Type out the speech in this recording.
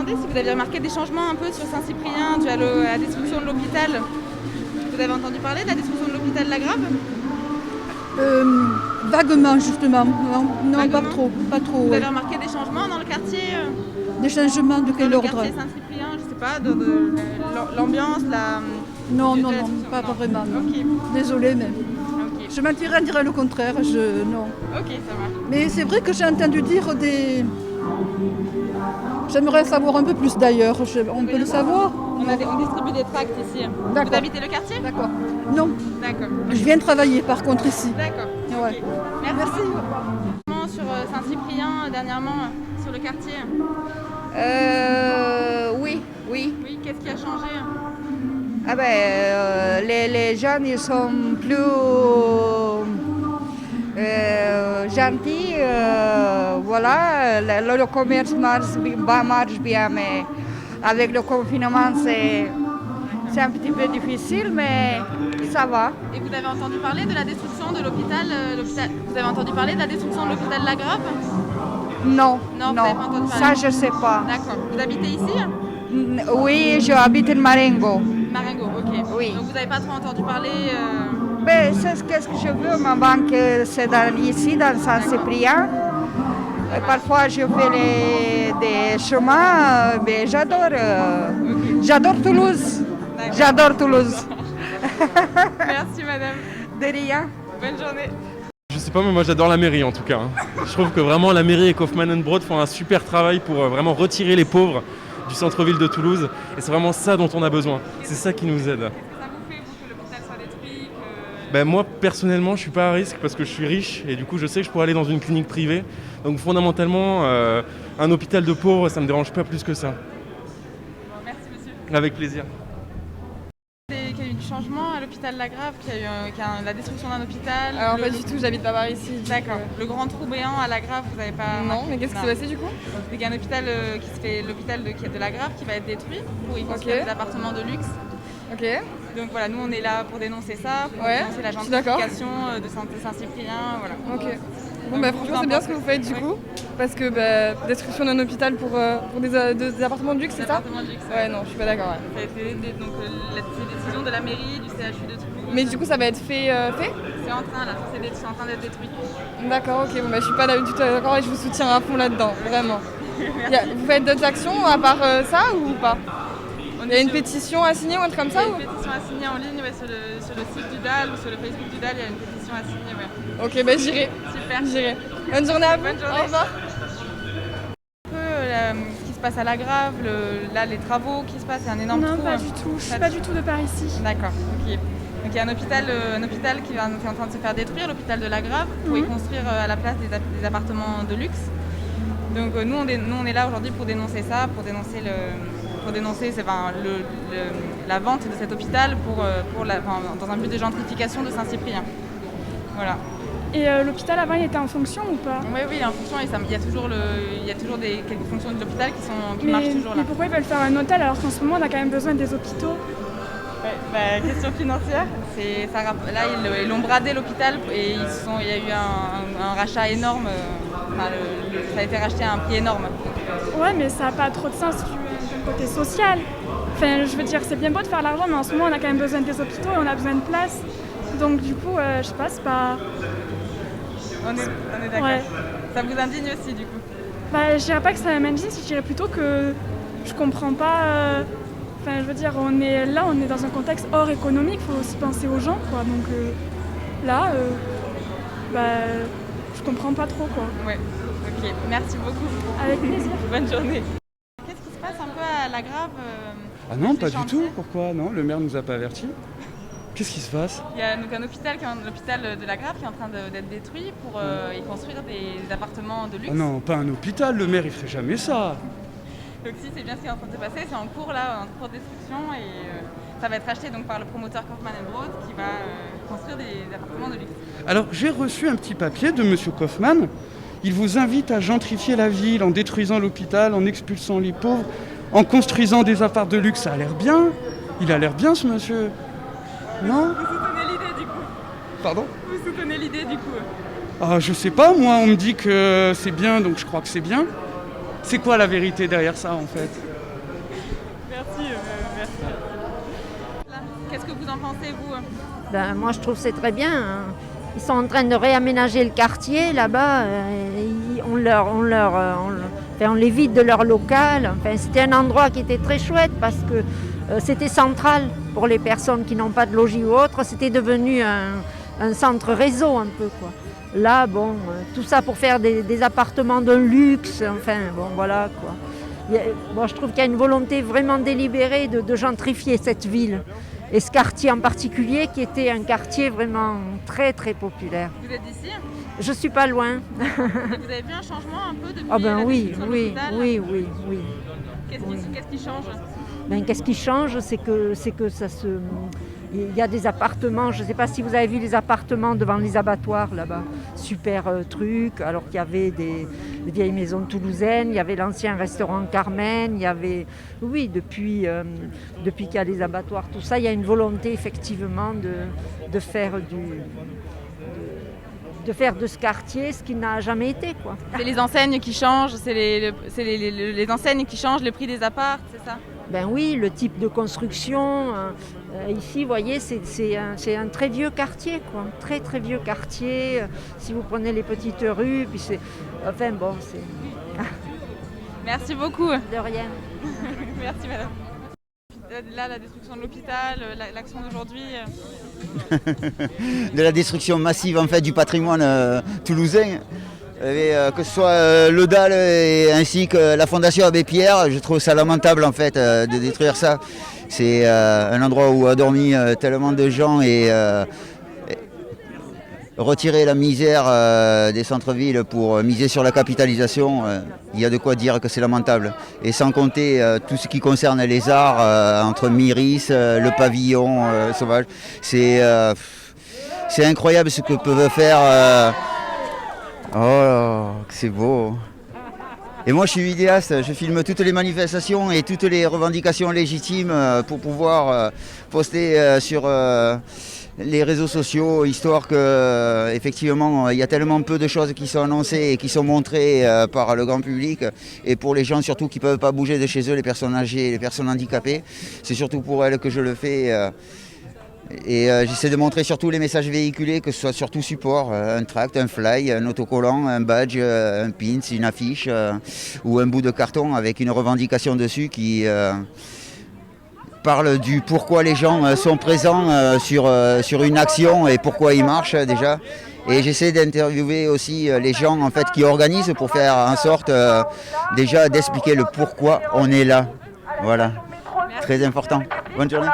demander si vous aviez remarqué des changements un peu sur Saint-Cyprien dû à la destruction de l'hôpital. Vous avez entendu parler de la destruction de l'hôpital Lagrave? Vaguement, justement. Non, Vaguement. pas trop. Vous Ouais. avez remarqué des changements dans le quartier Des changements de quel dans le ordre? quartier Saint-Cyprien, je sais pas, l'ambiance, Non, de non, la non, destruction? pas Non. vraiment. Non. Ok, Désolée, mais ok. je mentirais, dirais le contraire. Non. Ok, ça marche. Mais c'est vrai que j'ai entendu dire des... J'aimerais savoir un peu plus d'ailleurs. On peut le savoir? On distribue des tracts ici. D'accord. Vous habitez le quartier? D'accord. Non, D'accord. je viens travailler par contre ici. D'accord. Ouais. Ok. Merci. Sur Saint-Cyprien, dernièrement, sur le quartier. Oui. Oui, qu'est-ce qui a changé? Ah ben, les jeunes, ils sont plus gentils. Voilà, le commerce marche bien, mais avec le confinement, c'est un petit peu difficile, mais ça va. Et vous avez entendu parler de la destruction de l'hôpital, vous avez entendu parler de la destruction de l'hôpital Lagrave? Non, Non, vous n'avez pas entendu ça parler. je sais pas. D'accord. Vous habitez ici? Oui, j'habite en Marengo. Marengo, ok. Oui. Donc vous n'avez pas trop entendu parler Ben, c'est ce que je veux. Ma banque, c'est ici, dans Saint-Cyprien. Parfois, je fais des chemins. Mais j'adore Toulouse. D'accord. J'adore Toulouse. Merci madame. De rien. Bonne journée. Je sais pas, mais moi j'adore la mairie en tout cas. Je trouve que vraiment la mairie et Kaufmann Broad font un super travail pour vraiment retirer les pauvres du centre-ville de Toulouse. Et c'est vraiment ça dont on a besoin. C'est ça qui nous aide. Ça vous fait, vous, que l'hôpital soit détruit Ben, moi personnellement je suis pas à risque parce que je suis riche et du coup je sais que je pourrais aller dans une clinique privée. Donc fondamentalement un hôpital de pauvres ça me dérange pas plus que ça. Bon, merci monsieur. Avec plaisir. Qu'il y a eu du changement à l'hôpital Lagrave, qu'il y a eu la destruction d'un hôpital. Alors pas du tout, j'habite pas par ici. D'accord. Le grand trou béant à Lagrave, vous n'avez pas... Non, mais qu'est-ce qui s'est passé du coup? Il y a un hôpital qui se fait l'hôpital de Lagrave qui va être détruit pour y construire des appartements de luxe. Ok. Donc voilà, nous on est là pour dénoncer ça, pour dénoncer la je suis d'accord. gentrification de Saint-Cyprien, voilà. Ok. Bon bah franchement c'est bien ce que vous faites du coup, parce que destruction d'un hôpital pour des appartements de luxe, c'est ça? Appartements de luxe, Ouais non, je suis pas d'accord. Ouais. Ça a été donc la décision de la mairie, du CHU de Toulouse. Mais du coup ça va être fait? C'est en train là, c'est en train d'être détruit. D'accord, ok, bon bah je suis pas du tout d'accord et je vous soutiens à fond là-dedans, vraiment. Vous faites d'autres actions à part ça ou pas? Il y a une pétition à signer ou un truc comme Il y a ça une pétition à signer en ligne sur le site du DAL ou sur le Facebook du DAL, il y a une pétition à signer, ouais. Ok, bah j'irai. Super. J'irai. Bonne journée à vous. Bonne journée. Au revoir. Un peu ce qui se passe à Lagrave, là les travaux qui se passent, il y a un énorme Non, trou. pas du tout. Je suis pas du tout de par ici. D'accord, ok. Donc il y a un hôpital qui est en train de se faire détruire, l'hôpital de Lagrave, pour y construire à la place des appartements de luxe. Donc nous on est là aujourd'hui pour dénoncer ça, pour dénoncer la vente de cet hôpital dans un but de gentrification de Saint-Cyprien. Voilà. Et l'hôpital avant, il était en fonction ou pas? Oui, il est en fonction et il y a toujours quelques fonctions de l'hôpital qui marchent toujours là. Mais pourquoi ils veulent faire un hôtel alors qu'en ce moment on a quand même besoin des hôpitaux? Question financière, là ils l'ont bradé l'hôpital et il y a eu un rachat énorme, ça a été racheté à un prix énorme. Ouais, mais ça n'a pas trop de sens d'un côté social. Enfin, je veux dire, c'est bien beau de faire l'argent, mais en ce moment on a quand même besoin des hôpitaux et on a besoin de place. Donc du coup, je sais pas, c'est pas... On est d'accord. Ouais. Ça vous indigne aussi du coup? Je dirais pas que ça m'indigne, je dirais plutôt que je comprends pas... Enfin, je veux dire, on est dans un contexte hors économique, il faut aussi penser aux gens, quoi. Donc je comprends pas trop, quoi. Ouais, ok, merci beaucoup. Avec plaisir. Bonne journée. Qu'est-ce qui se passe un peu à Lagrave Ah non, pas du chantiers? tout. Pourquoi? Non, le maire nous a pas avertis. Qu'est-ce qui se passe? Il y a donc l'hôpital de Lagrave qui est en train d'être détruit pour y construire des appartements de luxe. Ah non, pas un hôpital, le maire il ferait jamais ça. Donc si, c'est bien ce qui est en train de se passer, c'est en cours là, en cours de destruction et ça va être acheté donc par le promoteur Kaufmann Broad qui va construire des appartements de luxe. Alors j'ai reçu un petit papier de monsieur Kaufmann. Il vous invite à gentrifier la ville en détruisant l'hôpital, en expulsant les pauvres, en construisant des apparts de luxe. Ça a l'air bien. Il a l'air bien ce monsieur. Non? Vous soutenez l'idée du coup? Pardon? Vous soutenez l'idée du coup? Ah je sais pas, moi on me dit que c'est bien donc je crois que c'est bien. C'est quoi la vérité derrière ça en fait? en pensez, vous? Ben, moi, je trouve que c'est très bien, hein. Ils sont en train de réaménager le quartier là-bas. On les vide de leur local. Enfin, c'était un endroit qui était très chouette parce que c'était central pour les personnes qui n'ont pas de logis ou autre. C'était devenu un centre réseau un peu, quoi. Là, bon, tout ça pour faire des appartements de luxe. Enfin, bon, voilà, quoi. Bon, je trouve qu'il y a une volonté vraiment délibérée de gentrifier cette ville. Et ce quartier en particulier, qui était un quartier vraiment très très populaire. Vous êtes d'ici? Je suis pas loin. Et vous avez vu un changement un peu depuis Ah ben la oui, destruction de oui, l'hôpital? oui. Qu'est-ce qui change? Ben, qu'est-ce qui change, c'est que ça se... Il y a des appartements, je ne sais pas si vous avez vu les appartements devant les abattoirs là-bas, super truc, alors qu'il y avait des vieilles maisons toulousaines, il y avait l'ancien restaurant Carmen, il y avait, oui, depuis qu'il y a les abattoirs, tout ça, il y a une volonté effectivement de faire de ce quartier ce qui n'a jamais été, quoi. C'est les enseignes qui changent, c'est les enseignes qui changent le prix des apparts, c'est ça? Ben oui, le type de construction. Ici, vous voyez, c'est un très vieux quartier, quoi. Très très vieux quartier. Si vous prenez les petites rues, puis c'est... Enfin bon, c'est... Merci beaucoup. De rien. Merci madame. Là, la destruction de l'hôpital, l'action d'aujourd'hui. De la destruction massive en fait du patrimoine toulousain. Que ce soit l'Odal ainsi que la Fondation Abbé Pierre, je trouve ça lamentable en fait de détruire ça. C'est un endroit où a dormi tellement de gens et retirer la misère des centres-villes pour miser sur la capitalisation, il y a de quoi dire que c'est lamentable. Et sans compter tout ce qui concerne les arts, entre Myris, le pavillon sauvage, c'est incroyable ce que peuvent faire... Oh, c'est beau. Et moi je suis vidéaste, je filme toutes les manifestations et toutes les revendications légitimes pour pouvoir poster sur les réseaux sociaux, histoire que effectivement il y a tellement peu de choses qui sont annoncées et qui sont montrées par le grand public, et pour les gens surtout qui ne peuvent pas bouger de chez eux, les personnes âgées, les personnes handicapées, c'est surtout pour elles que je le fais. Et j'essaie de montrer surtout les messages véhiculés, que ce soit sur tout support, un tract, un fly, un autocollant, un badge, un pins, une affiche ou un bout de carton avec une revendication dessus qui parle du pourquoi les gens sont présents sur une action et pourquoi ils marchent déjà. Et j'essaie d'interviewer aussi les gens en fait, qui organisent pour faire en sorte déjà d'expliquer le pourquoi on est là. Voilà, très important. Bonne journée.